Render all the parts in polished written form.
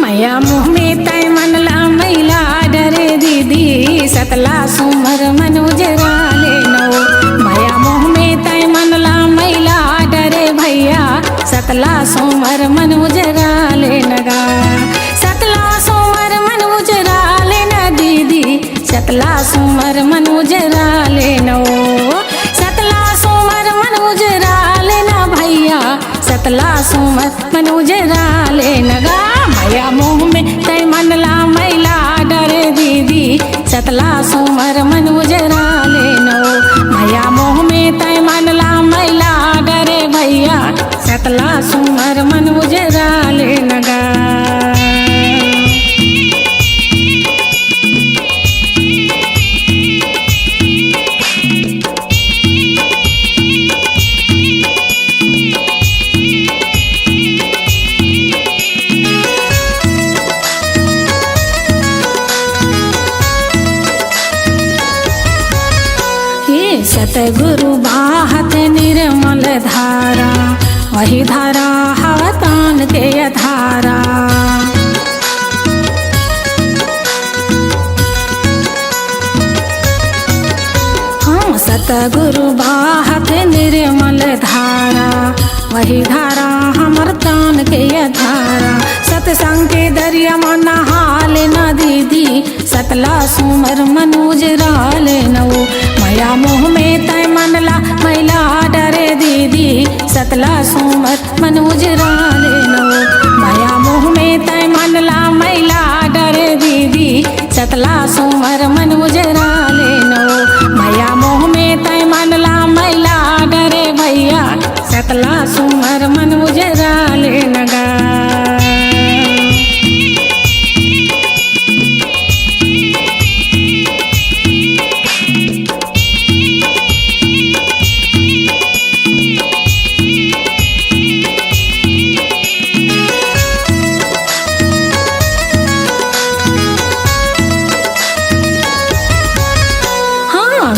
मैया मुँह में तय मनला मैला डरे दीदी सतला सुमर मन उजरा ले नो। मैया मुँह में तय मनला मैला डरे भैया सतला सुमर मन उजरा ले नगा। सतला सुमर मन उजरा ले न दीदी सतला सुमर मन उजरा ले नो। सतला सुमर मन उजरा ले न भैया सतला सुमर मन उजरा ले नगा। मैया मुँह में तय मनला मैला डरे दीदी सतला सुमर मन उजरा ले नो। मैया मुँह में तय मनला मैला डरे भैया सतला सुमर मन उजरा ले नगा। सतगुरु बाहत निर्मल धारा वही धारा हवतान के धारा। हाँ सतगुरु बाहत निर्मल धारा वही धारा हमर तान के धारा। सतसंग के दरिया मन हाल न दीदी सतला सुमर मन उजरा ले नो। मैया मुँह में तय मनला मैला डरे दीदी सतला सुमर मन उजरा ले नो। मैया मुँह में तय मनला मैला डरे दीदी सतला सुमर मन उजरा ले नो। मैया मुँह में तय मनला मैला डरे भैया सतला सुमर मन उजरा ले नगा।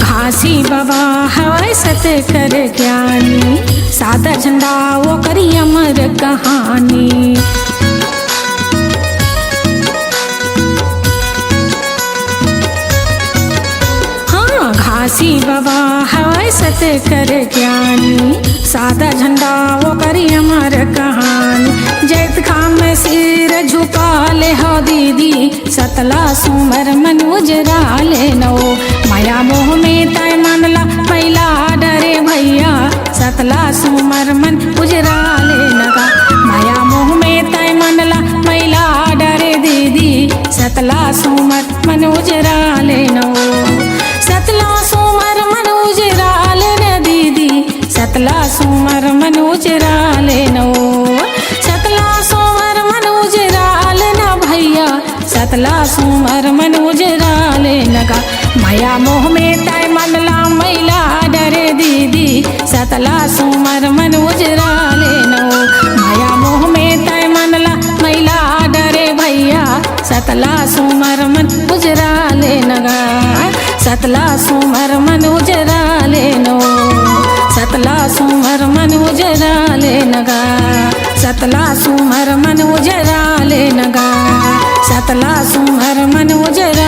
घासी बाबा हवाई सत कर ज्ञानी सादा झंडा वो करी अमर कहानी। हाँ घासी बाबा हवाई सत कर ज्ञानी सादा झंडा वो करी अमर कहानी। जैत खाम में सिर झुका ले हो दीदी सतला सुमर मन उजरा ले नो। माया मोह में तय मनला मैला डरे भैया सतला सुमर मन उजरा ले नगा। माया मोह में तय मनला मैला डरे दीदी सतला सुमर मन उजरा ले नो। सतला सुमर मन उजरा ले न दीदी सतला सुमर मन उजरा ले नो। सतला सुमर मन उजरा ले न भैया सतला सुमर मन उजरा ले नगा। माया मोह में तय मनला मैला डरे दीदी सतला सुमर मन उजरा ले नो। माया मोह में तय मनला मैला डरे भैया सतला सुमर मन उजरा ले नगा। सतला सुमर मन उजरा ले नो। सतला सुमर मन उजरा ले नगा। सतला सुमर मन उजरा ले नगा। सतला सुमर मन उजरा